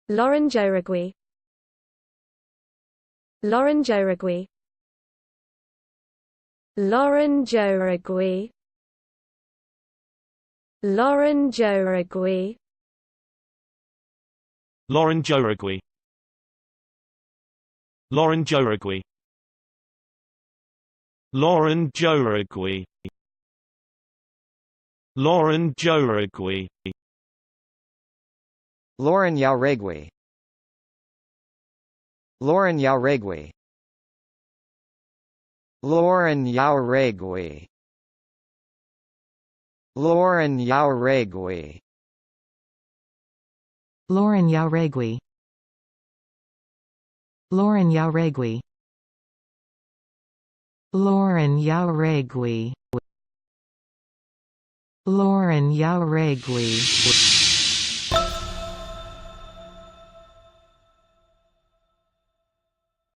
Jauregui. Jauregui. Jauregui. Jauregui. Jauregui. Jauregui. Jauregui. Jauregui. Jauregui. Jauregui. Jauregui. Jauregui. Jauregui. Jauregui. Jauregui. Jauregui.